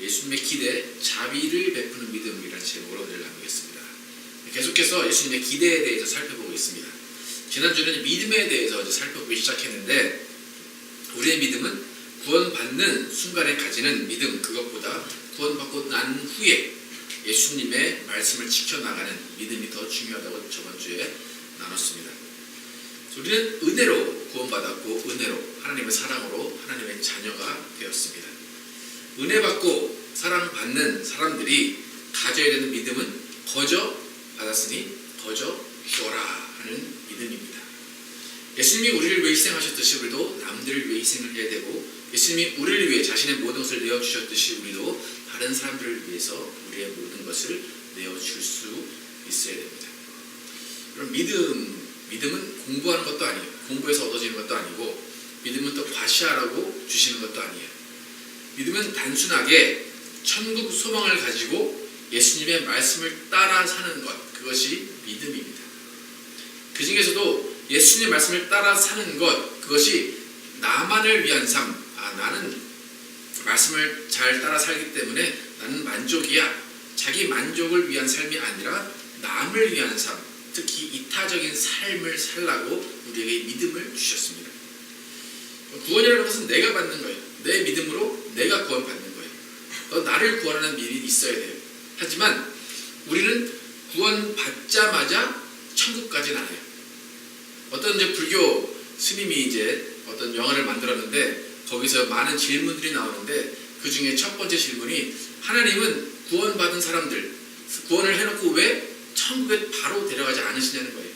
예수님의 기대, 자비를 베푸는 믿음이라는 제목으로 오늘 나누겠습니다. 계속해서 예수님의 기대에 대해서 살펴보고 있습니다. 지난주는 믿음에 대해서 살펴보기 시작했는데, 우리의 믿음은 구원받는 순간에 가지는 믿음, 그것보다 구원받고 난 후에 예수님의 말씀을 지켜나가는 믿음이 더 중요하다고 저번주에 나눴습니다. 우리는 은혜로 구원받았고, 은혜로 하나님의 사랑으로 하나님의 자녀가 되었습니다. 은혜 받고 사랑받는 사람들이 가져야 되는 믿음은 거저 받았으니 거저 주어라 하는 믿음입니다. 예수님이 우리를 위해 희생하셨듯이 우리도 남들을 위해 희생을 해야 되고, 예수님이 우리를 위해 자신의 모든 것을 내어주셨듯이 우리도 다른 사람들을 위해서 우리의 모든 것을 내어줄 수 있어야 됩니다. 그럼 믿음은 공부하는 것도 아니에요. 공부해서 얻어지는 것도 아니고, 믿음은 또 과시하라고 주시는 것도 아니에요. 믿음은 단순하게 천국 소망을 가지고 예수님의 말씀을 따라 사는 것, 그것이 믿음입니다. 그 중에서도 예수님의 말씀을 따라 사는 것, 그것이 나만을 위한 삶, 나는 말씀을 잘 따라 살기 때문에 나는 만족이야, 자기 만족을 위한 삶이 아니라 남을 위한 삶, 특히 이타적인 삶을 살라고 우리에게 믿음을 주셨습니다. 구원이라는 것은 내가 받는 거예요. 내 믿음으로 내가 구원받는 거예요. 나를 구원하는 일이 있어야 돼요. 하지만 우리는 구원받자마자 천국까지는 안 해요. 어떤 불교 스님이 어떤 영화를 만들었는데, 거기서 많은 질문들이 나오는데, 그 중에 첫 번째 질문이, 하나님은 구원받은 사람들 구원을 해놓고 왜 천국에 바로 데려가지 않으시냐는 거예요.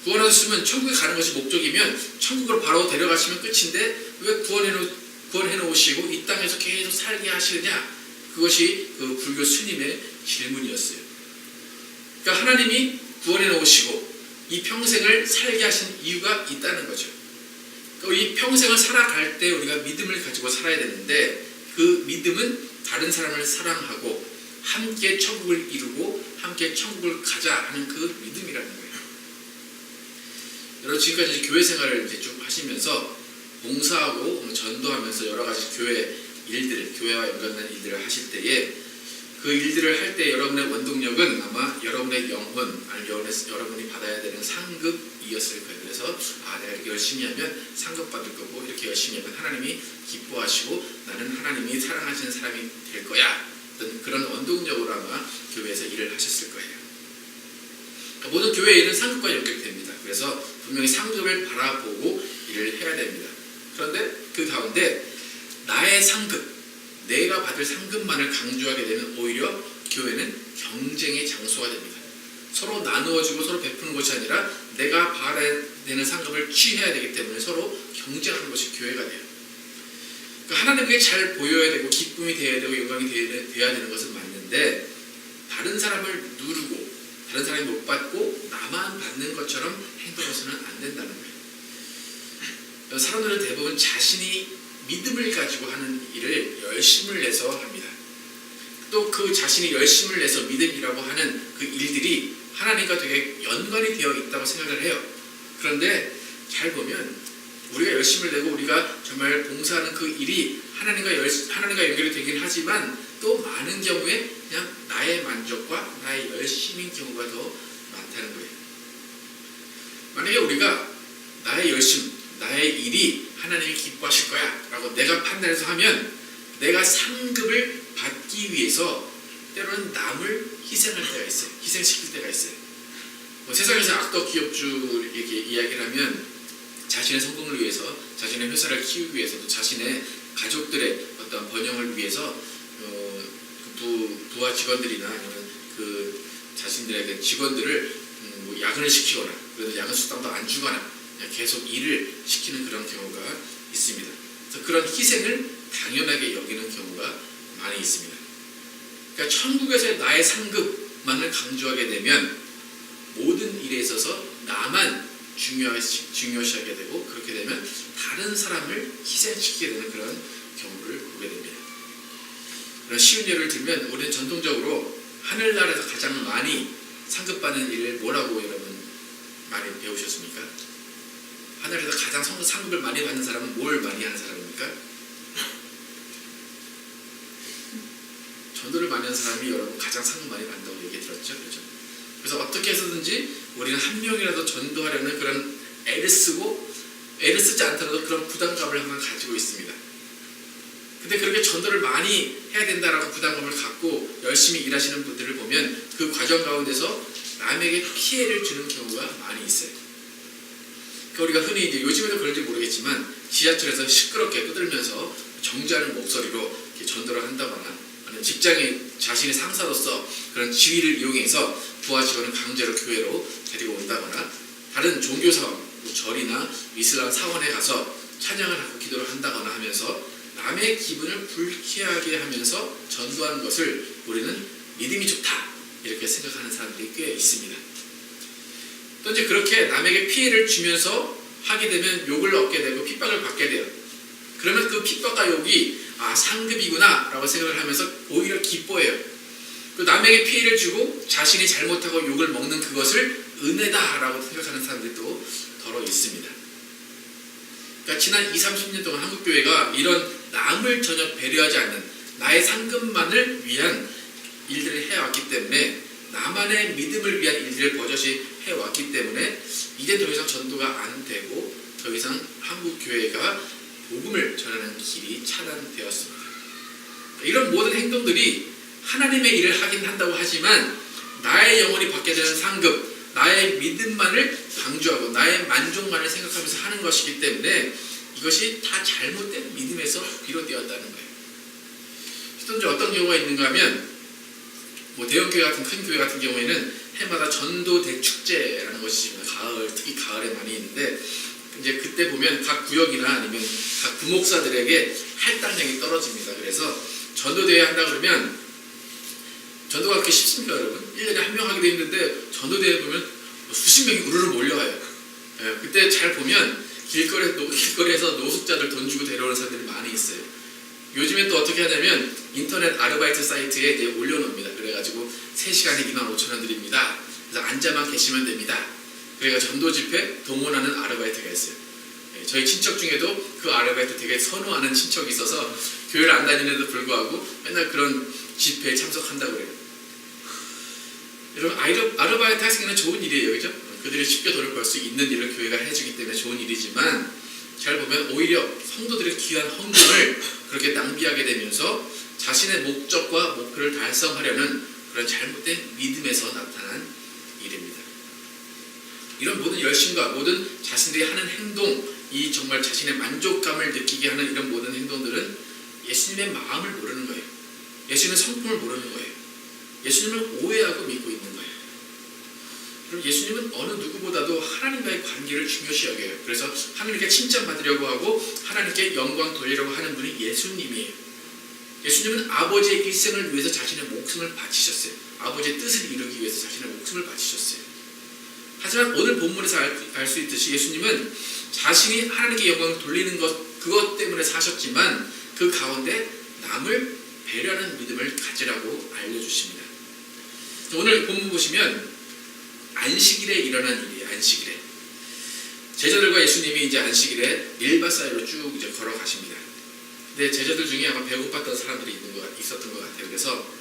구원하셨으면 천국에 가는 것이 목적이면 천국으로 바로 데려가시면 끝인데 왜 구원해 놓으시고 이 땅에서 계속 살게 하시느냐? 그것이 그 불교 스님의 질문이었어요. 그러니까 하나님이 구원해 놓으시고 이 평생을 살게 하신 이유가 있다는 거죠. 이 평생을 살아갈 때 우리가 믿음을 가지고 살아야 되는데, 그 믿음은 다른 사람을 사랑하고 함께 천국을 이루고 함께 천국을 가자 하는 그 믿음이라는 거예요. 여러분, 지금까지 교회 생활을 쭉 하시면서 봉사하고 전도하면서 여러 가지 교회 일들, 교회와 연관된 일들을 하실 때에, 그 일들을 할 때 여러분의 원동력은 아마 여러분의 영혼, 아니면 여러분이 받아야 되는 상급이었을 거예요. 그래서 내가 이렇게 열심히 하면 상급 받을 거고, 이렇게 열심히 하면 하나님이 기뻐하시고 나는 하나님이 사랑하시는 사람이 될 거야, 그런 원동력으로 아마 교회에서 일을 하셨을 거예요. 모든 교회 일은 상급과 연결됩니다. 그래서 분명히 상급을 바라보고 일을 해야 됩니다. 그런데 그 가운데 나의 상급, 내가 받을 상급만을 강조하게 되면 오히려 교회는 경쟁의 장소가 됩니다. 서로 나누어주고 서로 베푸는 것이 아니라 내가 받아야 되는 상급을 취해야 되기 때문에 서로 경쟁하는 것이 교회가 돼요. 그러니까 하나님께 잘 보여야 되고 기쁨이 되어야 되고 영광이 되어야 되는 것은 맞는데, 다른 사람을 누르고 다른 사람이 못 받고 나만 받는 것처럼 행동해서는 안 된다는 거예요. 사람들은 대부분 자신이 믿음을 가지고 하는 일을 열심을 내서 합니다. 또 그 자신이 열심을 내서 믿음이라고 하는 그 일들이 하나님과 되게 연관이 되어 있다고 생각을 해요. 그런데 잘 보면 우리가 열심을 내고 우리가 정말 봉사하는 그 일이 하나님과 연결이 되긴 하지만, 또 많은 경우에 그냥 나의 만족과 나의 열심인 경우가 더 많다는 거예요. 만약에 우리가 나의 열심, 나의 일이 하나님이 기뻐하실 거야 라고 내가 판단해서 하면, 내가 상급을 받기 위해서 때로는 남을 희생할 때가 있어요. 희생시킬 때가 있어요. 세상에서 악덕 기업주 이렇게 이야기를 하면 자신의 성공을 위해서, 자신의 회사를 키우기 위해서도 자신의 가족들의 어떤 번영을 위해서 부하 직원들이나 아니면 그 자신들의 직원들을 야근을 시키거나, 그래도 야근 수당도 안 주거나 계속 일을 시키는 그런 경우가 있습니다. 그래서 그런 희생을 당연하게 여기는 경우가 많이 있습니다. 그러니까 천국에서의 나의 상급만을 강조하게 되면 모든 일에 있어서 나만 중요시하게 되고, 그렇게 되면 다른 사람을 희생시키게 되는 그런 경우를 보게 됩니다. 그런 쉬운 예를 들면, 우리는 전통적으로 하늘나라에서 가장 많이 상급받는 일을 뭐라고 여러분 많이 배우셨습니까? 하늘에서 가장 상급을 많이 받는 사람은 뭘 많이 하는 사람입니까? 전도를 많이 하는 사람이 여러분 가장 상금 많이 받는다고 얘기 들었죠, 그렇죠? 그래서 어떻게 해서든지 우리는 한 명이라도 전도하려는 그런 애를 쓰지 않더라도 그런 부담감을 항상 가지고 있습니다. 근데 그렇게 전도를 많이 해야 된다라고 부담감을 갖고 열심히 일하시는 분들을 보면 그 과정 가운데서 남에게 피해를 주는 경우가 많이 있어요. 그러니까 우리가 흔히 이제 요즘에도 그런지 모르겠지만 지하철에서 시끄럽게 떠들면서 정지하는 목소리로 이렇게 전도를 한다거나 아니면 직장에 자신의 상사로서 그런 지위를 이용해서 부하 직원을 강제로 교회로 데리고 온다거나 다른 종교 사원, 뭐 절이나 이슬람 사원에 가서 찬양을 하고 기도를 한다거나 하면서 남의 기분을 불쾌하게 하면서 전도하는 것을 우리는 믿음이 좋다 이렇게 생각하는 사람들이 꽤 있습니다. 또 이제 그렇게 남에게 피해를 주면서 하게 되면 욕을 얻게 되고 핍박을 받게 돼요. 그러면 그 핍박과 욕이 상급이구나 라고 생각을 하면서 오히려 기뻐해요. 그 남에게 피해를 주고 자신이 잘못하고 욕을 먹는 그것을 은혜다 라고 생각하는 사람들이 또 더러 있습니다. 그러니까 지난 20-30년 동안 한국교회가 이런 남을 전혀 배려하지 않는 나의 상급만을 위한 일들을 해왔기 때문에 나만의 믿음을 위한 일들을 버젓이 해왔기 때문에 이제 더 이상 전도가 안 되고 더 이상 한국교회가 복음을 전하는 길이 차단되었습니다. 이런 모든 행동들이 하나님의 일을 하긴 한다고 하지만 나의 영혼이 받게 되는 상급, 나의 믿음만을 강조하고 나의 만족만을 생각하면서 하는 것이기 때문에 이것이 다 잘못된 믿음에서 비롯되었다는 거예요. 또 이제 어떤 경우가 있는가 하면 뭐 대형교회 같은 큰 교회 같은 경우에는 해마다 전도 대축제라는 것이 있습니다. 가을, 특히 가을에 많이 있는데 이제 그때 보면 각 구역이나 아니면 각 부목사들에게 할당량이 떨어집니다. 그래서 전도대회 한다 그러면 전도가 그렇게 쉽습니까 여러분? 1년에 한 명 하기도 힘든데 전도대회 보면 수십 명이 우르르 몰려와요. 그때 잘 보면 길거리에서 노숙자들 돈 주고 데려오는 사람들이 많이 있어요. 요즘엔 또 어떻게 하냐면 인터넷 아르바이트 사이트에 이제 올려놓습니다. 그래가지고 3시간에 25,000원 드립니다. 그래서 앉아만 계시면 됩니다. 그래가지고 전도 집회 동원하는 아르바이트가 있어요. 저희 친척 중에도 그 아르바이트 되게 선호하는 친척이 있어서 교회를 안 다니는데도 불구하고 맨날 그런 집회에 참석한다고 그래요. 여러분 아르바이트 학생은 좋은 일이에요, 그죠? 그들이 쉽게 돈을 벌 수 있는 일을 교회가 해주기 때문에 좋은 일이지만 잘 보면 오히려 성도들의 귀한 헌금을 그렇게 낭비하게 되면서 자신의 목적과 목표를 달성하려는 그런 잘못된 믿음에서 나타난 일입니다. 이런 모든 열심과 모든 자신들이 하는 행동, 이 정말 자신의 만족감을 느끼게 하는 이런 모든 행동들은 예수님의 마음을 모르는 거예요. 예수님의 성품을 모르는 거예요. 예수님을 오해하고 믿고 있는 거예요. 그럼 예수님은 어느 누구보다도 하나님과의 관계를 중요시 여겨요. 그래서 하나님께 칭찬받으려고 하고 하나님께 영광 돌리려고 하는 분이 예수님이에요. 예수님은 아버지의 일생을 위해서 자신의 목숨을 바치셨어요. 아버지의 뜻을 이루기 위해서 자신의 목숨을 바치셨어요. 하지만 오늘 본문에서 알 수 있듯이 예수님은 자신이 하나님께 영광을 돌리는 그것 때문에 사셨지만 그 가운데 남을 배려하는 믿음을 가지라고 알려주십니다. 오늘 본문 보시면 안식일에 일어난 일이에요. 안식일에 제자들과 예수님이 이제 안식일에 밀밭 사이로 쭉 이제 걸어가십니다. 근데 제자들 중에 아마 배고팠던 사람들이 있었던 것 같아요. 그래서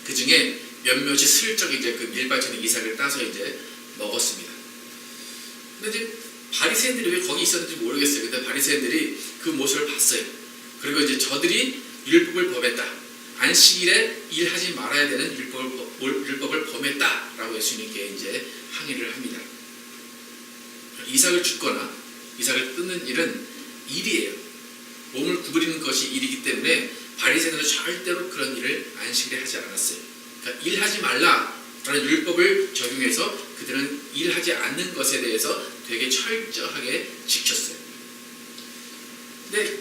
그 중에 몇몇이 슬쩍 이제 그 밀밭에 있는 이삭을 따서 이제 먹었습니다. 근데 이제 바리새인들이 왜 거기 있었는지 모르겠어요. 근데 바리새인들이 그 모습을 봤어요. 그리고 이제 저들이 율법을 범했다. 안식일에 일하지 말아야 되는 율법을 범했다라고 예수님께 이제 항의를 합니다. 이삭을 줍거나 이삭을 뜯는 일은 일이에요. 몸을 구부리는 것이 일이기 때문에 바리새인들은 절대로 그런 일을 안식일에 하지 않았어요. 그러니까 일하지 말라라는 율법을 적용해서 그들은 일하지 않는 것에 대해서 되게 철저하게 지켰어요. 근데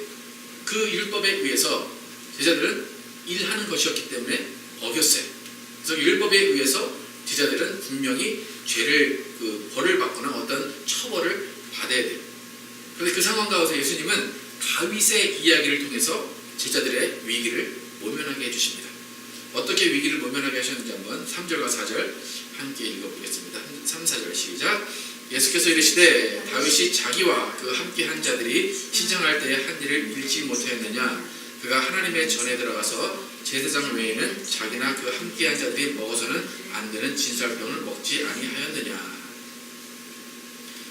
그 율법에 의해서 제자들은 일하는 것이었기 때문에 어겼어요. 그래서 율법에 의해서 제자들은 분명히 죄를 벌을 받거나 어떤 처벌을 받아야 돼요. 그런데 그 상황 가운데 예수님은 다윗의 이야기를 통해서 제자들의 위기를 모면하게 해주십니다. 어떻게 위기를 모면하게 하셨는지 한번 3절과 4절 함께 읽어보겠습니다. 3, 4절 시작. 예수께서 이르시되 다윗이 자기와 그 함께 한 자들이 신청할 때에 한 일을 잃지 못하였느냐. 그가 하나님의 전에 들어가서 제사장 외에는 자기나 그 함께한 자들이 먹어서는 안 되는 진설병을 먹지 아니하였느냐.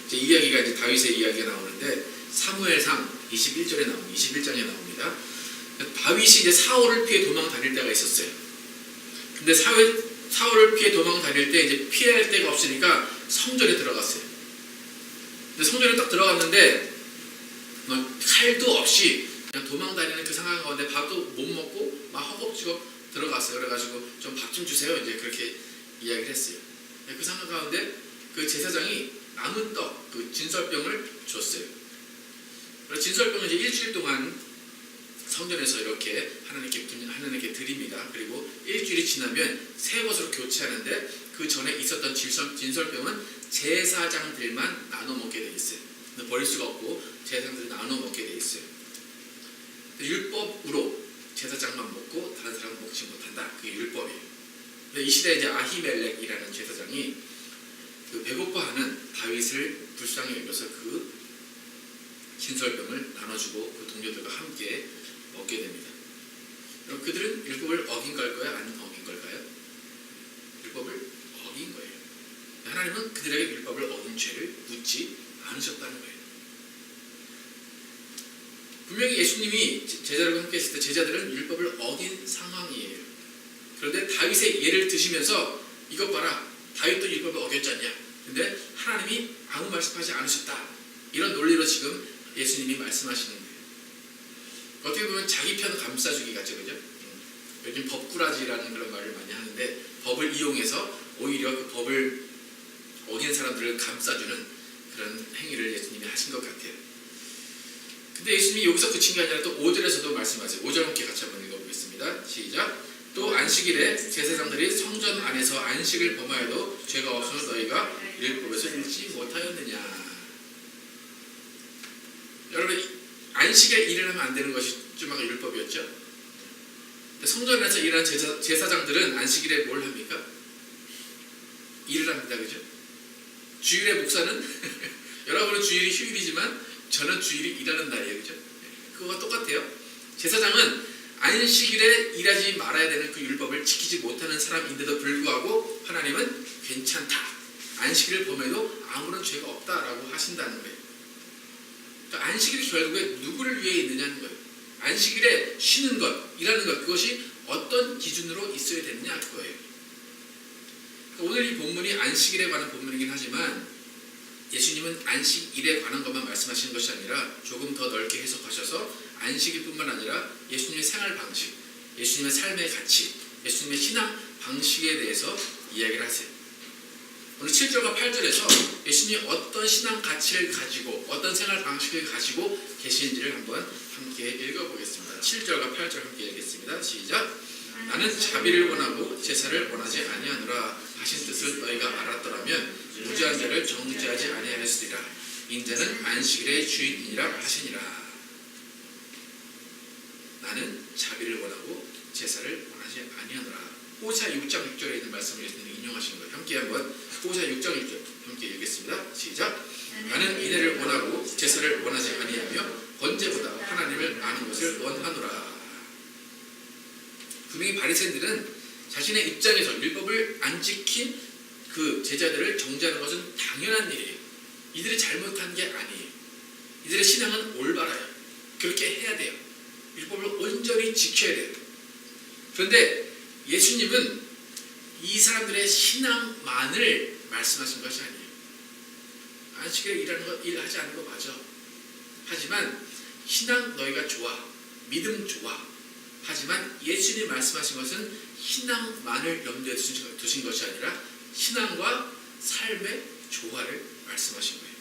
이제 이야기가 이제 다윗의 이야기가 나오는데 사무엘상 21절에 나옵니다. 21장에 나옵니다. 다윗이 이제 사울을 피해 도망 다닐 때가 있었어요. 근데 사울을 피해 도망 다닐 때 이제 피할 데가 없으니까 성전에 들어갔어요. 근데 성전에 딱 들어갔는데 칼도 없이 그냥 도망 다니는 그 상황 가운데 밥도 못 먹고 막 허겁지겁 들어갔어요. 그래가지고 좀 밥 좀 주세요. 이제 그렇게 이야기를 했어요. 그 상황 가운데 그 제사장이 남은 떡, 그 진설병을 줬어요. 그래서 진설병은 이제 일주일 동안 성전에서 이렇게 하나님께 드립니다. 그리고 일주일이 지나면 새 것으로 교체하는데 그 전에 있었던 진설병은 제사장들만 나눠 먹게 돼 있어요. 버릴 수가 없고 제사장들이 나눠 먹게 돼 있어요. 율법으로 제사장만 먹고 다른 사람은 먹지 못한다. 그게 율법이에요. 근데 이 시대에 이제 아히멜렉이라는 제사장이 그 배고파하는 다윗을 불쌍히 여겨서 그 진설병을 나눠주고 그 동료들과 함께 먹게 됩니다. 그럼 그들은 율법을 어긴 걸까요? 아니면 어긴 걸까요? 율법을 어긴 거예요. 하나님은 그들에게 율법을 어긴 죄를 묻지 않으셨다는 거예요. 분명히 예수님이 제자들과 함께 했을 때 제자들은 율법을 어긴 상황이에요. 그런데 다윗의 예를 드시면서 이것 봐라, 다윗도 율법을 어겼지 않냐? 근데 하나님이 아무 말씀하지 않으셨다. 이런 논리로 지금 예수님이 말씀하시는 거예요. 어떻게 보면 자기 편 감싸주기 같죠, 그죠? 요즘 법꾸라지라는 그런 말을 많이 하는데 법을 이용해서 오히려 그 법을 어긴 사람들을 감싸주는 그런 행위를 예수님이 하신 것 같아요. 근데 예수님이 여기서 그친 게 아니라 또 5절에서도 말씀하세요. 5절 함께 같이 한번 읽어보겠습니다. 시작. 또 안식일에 제사장들이 성전 안에서 안식을 범하여도 죄가 없으면 너희가 율법에서 읽지 못하였느냐. 여러분, 안식에 일을 하면 안 되는 것이 좀 아까 율법이었죠. 성전 안에서 일하는 제사장들은 안식일에 뭘 합니까? 일을 합니다. 그죠? 주일의 목사는 여러분은 주일이 휴일이지만 저는 주일이 일하는 날이에요. 그죠? 그거와 똑같아요. 제사장은 안식일에 일하지 말아야 되는 그 율법을 지키지 못하는 사람인데도 불구하고 하나님은 괜찮다. 안식일을 범해도 아무런 죄가 없다라고 하신다는 거예요. 그러니까 안식일이 결국에 누구를 위해 있느냐는 거예요. 안식일에 쉬는 것, 일하는 것, 그것이 어떤 기준으로 있어야 되느냐 그거예요. 그러니까 오늘 이 본문이 안식일에 관한 본문이긴 하지만 예수님은 안식일에 관한 것만 말씀하시는 것이 아니라 조금 더 넓게 해석하셔서 안식일뿐만 아니라 예수님의 생활 방식, 예수님의 삶의 가치, 예수님의 신앙 방식에 대해서 이야기를 하세요. 오늘 7절과 8절에서 예수님이 어떤 신앙 가치를 가지고 어떤 생활 방식을 가지고 계시는지를 한번 함께 읽어보겠습니다. 7절과 8절 함께 읽겠습니다. 시작. 나는 자비를 원하고 제사를 원하지 아니하노라 하신 뜻을 너희가 알았더라면 무죄한 자를 정죄하지 아니하였으리라. 인자는 안식일의 주인이라 하시니라. 나는 자비를 원하고 제사를 원하지 아니하노라. 호사 6장 6절에 있는 말씀을 예수님이 인용하시는 거예요. 함께 한번 호사 6장 6절 함께 읽겠습니다. 시작. 나는 인애를 원하고 제사를 원하지 아니하며 번제보다 하나님을 아는 것을 원하노라. 분명히 바리새인들은 자신의 입장에서 율법을 안 지킨 그 제자들을 정죄하는 것은 당연한 일이에요. 이들이 잘못한 게 아니에요. 이들의 신앙은 올바라요. 그렇게 해야 돼요. 율법을 온전히 지켜야 돼요. 그런데 예수님은 이 사람들의 신앙만을 말씀하신 것이 아니에요. 안식일에 일하지 않는 거 맞아. 하지만 신앙 너희가 좋아. 믿음 좋아. 하지만 예수님이 말씀하신 것은 신앙만을 염두에 두신 것이 아니라 신앙과 삶의 조화를 말씀하신 거예요.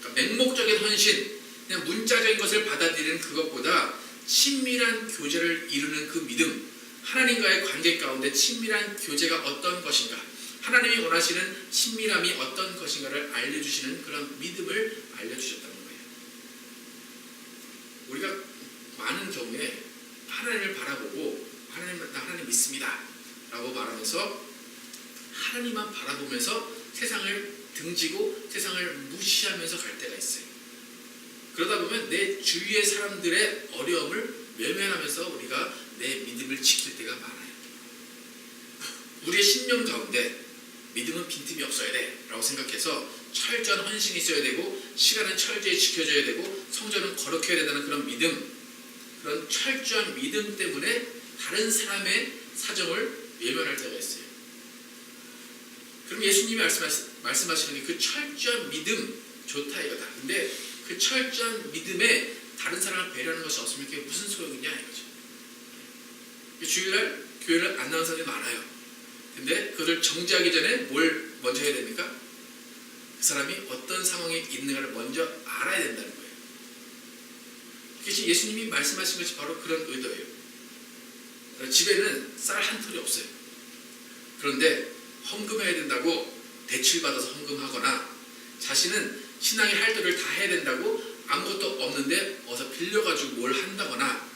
그러니까 맹목적인 헌신, 그냥 문자적인 것을 받아들이는 그것보다 친밀한 교제를 이루는 그 믿음, 하나님과의 관계 가운데 친밀한 교제가 어떤 것인가, 하나님이 원하시는 친밀함이 어떤 것인가를 알려주시는 그런 믿음을 알려주셨다는 거예요. 우리가 많은 경우에 하나님을 바라보고 하나님 믿습니다 라고 말하면서 하나님만 바라보면서 세상을 등지고 세상을 무시하면서 갈 때가 있어요. 그러다 보면 내 주위의 사람들의 어려움을 외면하면서 우리가 내 믿음을 지킬 때가 많아요. 우리의 신념 가운데 믿음은 빈틈이 없어야 돼 라고 생각해서 철저한 헌신이 있어야 되고 시간은 철저히 지켜줘야 되고 성전은 거룩해야 된다는 그런 믿음, 그런 철저한 믿음 때문에 다른 사람의 사정을 외면할 때가 있어요. 그럼 예수님이 말씀하시는 게 그 철저한 믿음 좋다 이거다. 근데 그 철저한 믿음에 다른 사람을 배려하는 것이 없으면 그게 무슨 소용이냐 이거죠. 주일날 교회를 안 나오는 사람이 많아요. 근데 그걸 정지하기 전에 뭘 먼저 해야 됩니까? 그 사람이 어떤 상황에 있는가를 먼저 알아야 된다는 거예요. 그것이 예수님이 말씀하신 것이 바로 그런 의도예요. 집에는 쌀 한 톨이 없어요. 그런데 헌금해야 된다고 대출받아서 헌금하거나 자신은 신앙의 할도를 다 해야 된다고 아무것도 없는데 어서 빌려가지고 뭘 한다거나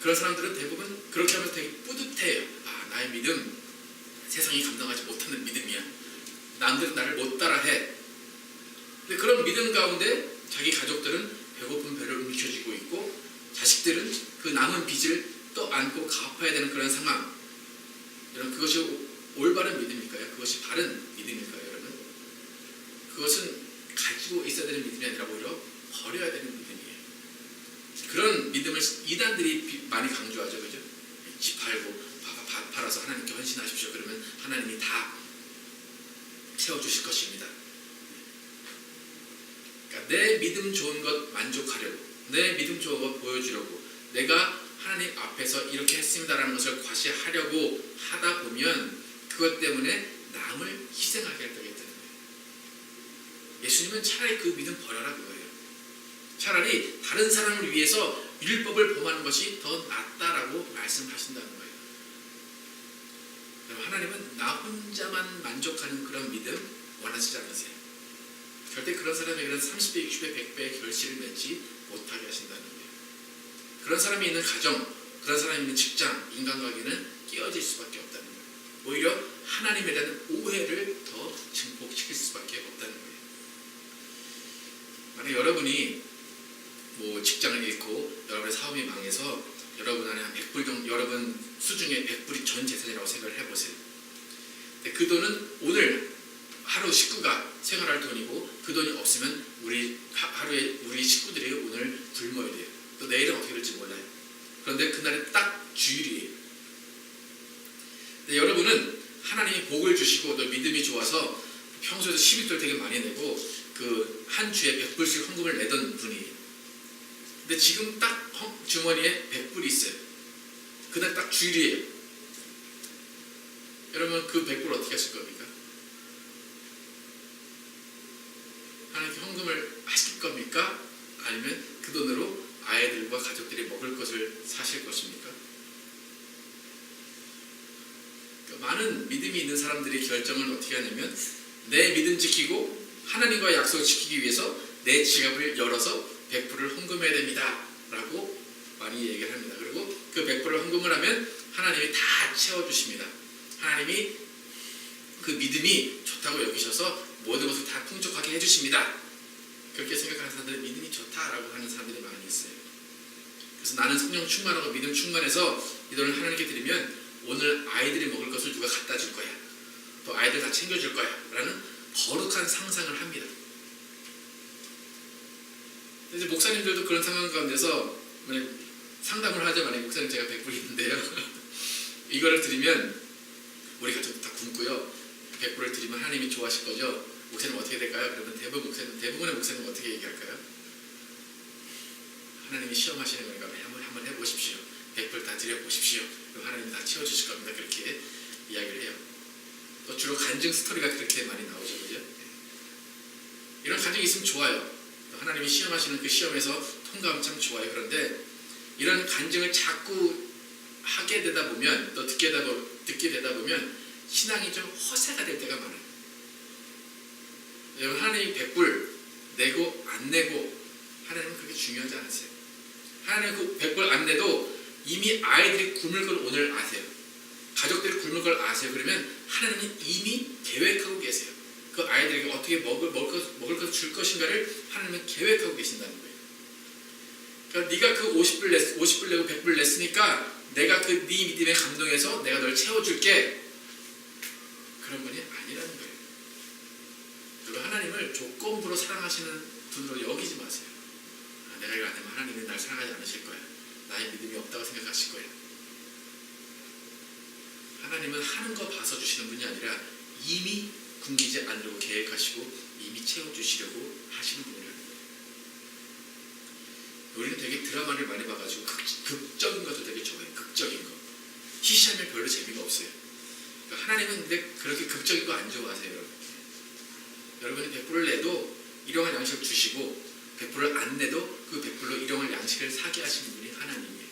그런 사람들은 대부분 그렇게 하면서 되게 뿌듯해요. 아, 나의 믿음 세상이 감당하지 못하는 믿음이야. 남들은 나를 못 따라해. 근데 그런 믿음 가운데 자기 가족들은 배고픈 배를 움켜쥐고 있고 자식들은 그 남은 빚을 또 안고 갚아야 되는 그런 상황. 여러분 그것이 올바른 믿음일까요? 그것이 바른 믿음일까요? 여러분? 그것은 가지고 있어야 되는 믿음이 아니라 오히려 버려야 되는 믿음이에요. 그런 믿음을 이단들이 많이 강조하죠. 그죠? 집 팔고 팔아서 하나님께 헌신하십시오. 그러면 하나님이 다 채워주실 것입니다. 그러니까 내 믿음 좋은 것 만족하려고, 내 믿음 좋은 것 보여주려고, 내가 하나님 앞에서 이렇게 했습니다라는 것을 과시하려고 하다 보면 그것 때문에 남을 희생하게 할 때가 있다는 거예요. 예수님은 차라리 그 믿음 버려라 그거예요. 차라리 다른 사람을 위해서 율법을 범하는 것이 더 낫다라고 말씀하신다는 거예요. 하나님은 나 혼자만 만족하는 그런 믿음 원하시지 않으세요. 절대 그런 사람에게는 30배, 60배, 100배의 결실을 맺지 못하게 하신다는 거예요. 그런 사람이 있는 가정, 그런 사람이 있는 직장, 인간관계는 깨어질 수밖에 없다는 거예요. 오히려 하나님에 대한 오해를 더 증폭시킬 수밖에 없다는 거예요. 만약 여러분이 직장을 잃고 여러분의 사업이 망해서 여러분 안에 한 100불 정도, 여러분 수중에 100불이 전 재산이라고 생각을 해보세요. 근데 그 돈은 오늘 하루 식구가 생활할 돈이고 그 돈이 없으면 하루에 우리 식구들이 오늘 굶어야 돼요. 또 내일은 어떻게 될지 몰라요. 그런데 그날은 딱 주일이에요. 근데 여러분은 하나님이 복을 주시고 또 믿음이 좋아서 평소에도 11조를 되게 많이 내고 그 한 주에 100불씩 헌금을 내던 분이에요. 근데 지금 딱 주머니에 100불이 있어요. 그날 딱 주일이에요. 여러분 그 100불 어떻게 하실 겁니까? 하나님께 헌금을 하실 겁니까? 아니면 그 돈으로 아이들과 가족들이 먹을 것을 사실 것입니까? 그러니까 많은 믿음이 있는 사람들이 결정을 어떻게 하냐면 내 믿음 지키고 하나님과의 약속을 지키기 위해서 내 지갑을 열어서 100불을 헌금해야 됩니다 라고 많이 얘기를 합니다. 그리고 그 100불을 헌금을 하면 하나님이 다 채워주십니다. 하나님이 그 믿음이 좋다고 여기셔서 모든 것을 다 풍족하게 해주십니다. 그렇게 생각하는 사람들은 믿음이 좋다라고 하는 사람들이 많이 있어요. 그래서 나는 성령 충만하고 믿음 충만해서 이 돈을 하나님께 드리면 오늘 아이들이 먹을 것을 누가 갖다 줄 거야. 또 아이들 다 챙겨줄 거야 라는 거룩한 상상을 합니다. 이제 목사님들도 그런 상황 가운데서 상담을 하자. 만약에 목사님 제가 100불 있는데요. 이거를 드리면 우리 가족 다 굶고요. 100불을 드리면 하나님이 좋아하실 거죠. 목사님 어떻게 될까요? 그러면 대부분의 목사님은 어떻게 얘기할까요? 하나님이 시험하시는 거니까 한번 해보십시오. 100불 다 드려보십시오. 그럼 하나님이 다 채워주실 겁니다. 그렇게 이야기를 해요. 또 주로 간증 스토리가 그렇게 많이 나오죠. 그죠? 이런 간증이 있으면 좋아요. 하나님이 시험하시는 그 시험에서 통과하면 참 좋아요. 그런데 이런 간증을 자꾸 하게 되다 보면 또 듣게 되다 보면 신앙이 좀 허세가 될 때가 많아요. 여러분 하나님이 100불 내고 안 내고 하나님은 그렇게 중요하지 않으세요. 하나님은 그 100불 안 내도 이미 아이들이 굶을 걸 오늘 아세요. 가족들이 굶을 걸 아세요. 그러면 하나님은 이미 계획하고 계세요. 그 아이들에게 어떻게 먹을 것을 줄 것인가를 하나님은 계획하고 계신다는 거예요. 그러니까 네가 그 50불 내고 100불 냈으니까 내가 그 네 믿음에 감동해서 내가 널 채워줄게. 그런 분이 아니라는 거예요. 그리고 하나님을 조건부로 사랑하시는 분으로 여기지 마세요. 내가 이거 안 하면 하나님은 날 사랑하지 않으실 거야. 나의 믿음이 없다고 생각하실 거야. 하나님은 하는 거 봐서 주시는 분이 아니라 이미 굶기지 않으려고 계획하시고 이미 채워주시려고 하시는 분이라는 거예요. 우리는 되게 드라마를 많이 봐가지고 극적인 것도 되게 좋아해요. 극적인 거. 시시하면 별로 재미가 없어요. 그러니까 하나님은 근데 그렇게 극적인 거 안 좋아하세요. 여러분. 여러분이 100불을 내도 일용할 양식을 주시고 100불을 안 내도 그 100불로 일용할 양식을 사게 하시는 분이 하나님이에요.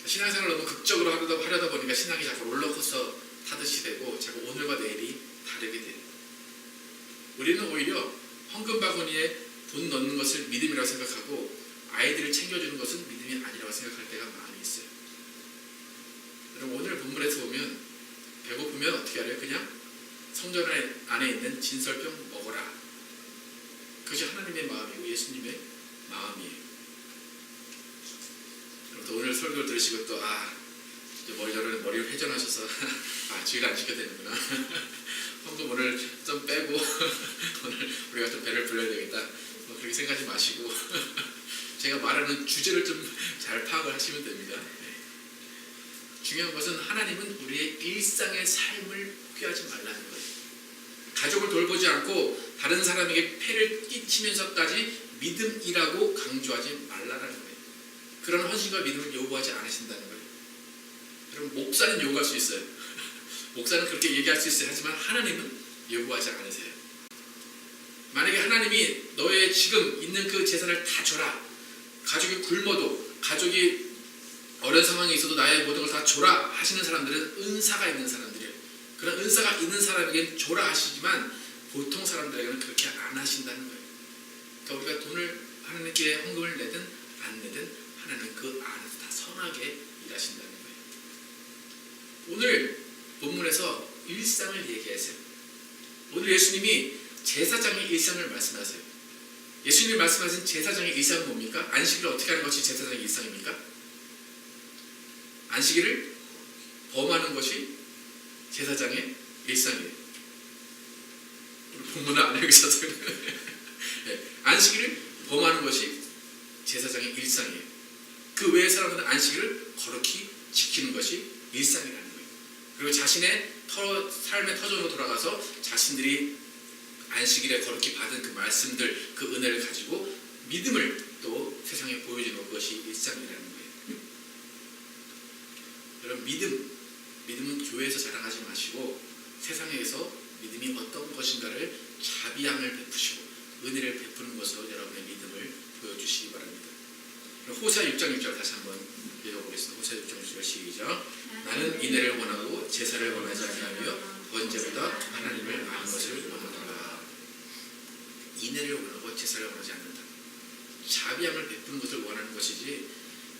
신앙생활을 너무 극적으로 하려다 보니까 신앙이 자꾸 롤러코스터 타듯이 되고 자꾸 오늘과 내일이 다르게 돼요. 우리는 오히려 헌금 바구니에 돈 넣는 것을 믿음이라고 생각하고 아이들을 챙겨주는 것은 믿음이 아니라고 생각할 때가 많이 있어요. 여러분 오늘 본문에서 보면 배고프면 어떻게 하래요? 그냥 성전 안에 있는 진설병 먹어라. 그것이 하나님의 마음이고 예수님의 마음이에요. 또 오늘 설교를 들으시고 또 여러분 머리를 회전하셔서 주일 안 지켜야 되는구나. 헌금 오늘 좀 빼고 오늘 우리가 좀 배를 불려야 되겠다. 그렇게 생각하지 마시고 제가 말하는 주제를 좀 잘 파악을 하시면 됩니다. 중요한 것은 하나님은 우리의 일상의 삶을 포기하지 말라는 거예요. 가족을 돌보지 않고 다른 사람에게 폐를 끼치면서까지 믿음이라고 강조하지 말라는 거예요. 그런 헌신과 믿음을 요구하지 않으신다는 거예요. 여러분 목사는 요구할 수 있어요. 목사는 그렇게 얘기할 수 있어요. 하지만 하나님은 요구하지 않으세요. 만약에 하나님이 너의 지금 있는 그 재산을 다 줘라. 가족이 굶어도 가족이 어려운 상황에 있어도 나의 모든 걸 다 줘라 하시는 사람들은 은사가 있는 사람들이에요. 그런 은사가 있는 사람에게는 줘라 하시지만 보통 사람들에게는 그렇게 안 하신다는 거예요. 그러니까 우리가 돈을 하나님께 헌금을 내든 안 내든 하나님은 그 안에서 다 선하게 일하신다는 거예요. 오늘 본문에서 일상을 얘기하세요. 오늘 예수님이 제사장의 일상을 말씀하세요. 예수님이 말씀하신 제사장의 일상은 뭡니까? 안식일을 어떻게 하는 것이 제사장의 일상입니까? 안식일을 범하는 것이 제사장의 일상이에요. 우리 본문을 안 읽으셔서 네, 안식일을 범하는 것이 제사장의 일상이에요. 그 외의 사람들은 안식일을 거룩히 지키는 것이 일상이라는 거예요. 그리고 자신의 삶의 터전으로 돌아가서 자신들이 안식일에 거룩히 받은 그 말씀들, 그 은혜를 가지고 믿음을 또 세상에 보여주는 것이 일상이라는 거예요. 여러분 믿음은 교회에서 자랑하지 마시고 세상에서 믿음이 어떤 것인가를 자비함을 베푸시고 은혜를 베푸는 것으로 여러분의 믿음을 보여주시기 바랍니다. 호세아 6장 6절 다시 한번 읽어보겠습니다. 호세아 6장 6절 시작. 나는 인애를 원하고 제사를 원하지 아니하며 번제보다 하나님을 아는 것을 원하노라. 인애를 원하고 제사를 원하지 않는다. 자비함을 베푸는 것을 원하는 것이지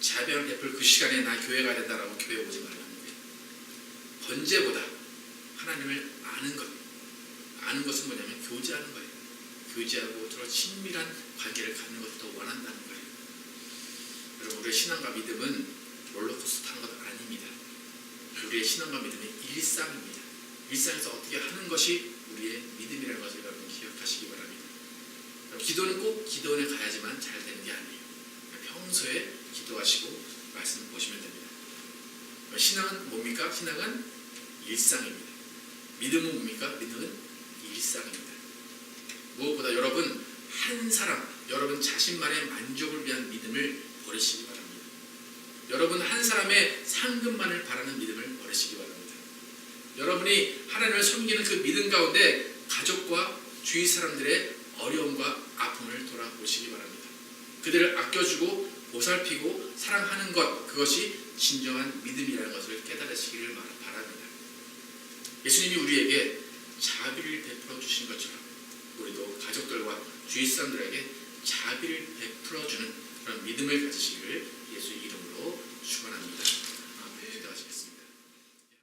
자비함을 베풀 그 시간에 나 교회 가야 된다라고 교회 오지 말라는 거예요. 번제보다 하나님을 아는 것은 뭐냐면 교제하는 거예요. 교제하고 서로 친밀한 관계를 갖는 것을 더 원한다는 거예요. 여러분 우리의 신앙과 믿음은 롤러코스터 타는 것 아닙니다. 우리의 신앙과 믿음은 일상입니다. 일상에서 어떻게 하는 것이 우리의 믿음이라는 것을 여러분 기억하시기 바랍니다. 기도는 꼭 기도원에 가야지만 잘 되는 게 아니에요. 평소에 기도하시고 말씀 보시면 됩니다. 신앙은 뭡니까? 신앙은 일상입니다. 믿음은 뭡니까? 믿음은 일상입니다. 무엇보다 여러분 한 사람, 여러분 자신만의 만족을 위한 믿음을 버리시기 바랍니다. 여러분 한 사람의 상급만을 바라는 믿음을 버리시기 바랍니다. 여러분이 하나님을 섬기는 그 믿음 가운데 가족과 주위 사람들의 어려움과 아픔을 돌아보시기 바랍니다. 그들을 아껴주고 보살피고 사랑하는 것, 그것이 진정한 믿음이라는 것을 깨달으시기를 바랍니다. 예수님이 우리에게 자비를 베풀어 주신 것처럼 우리도 가족들과 주위 사람들에게 자비를 베풀어 주는 그런 믿음을 가지시기를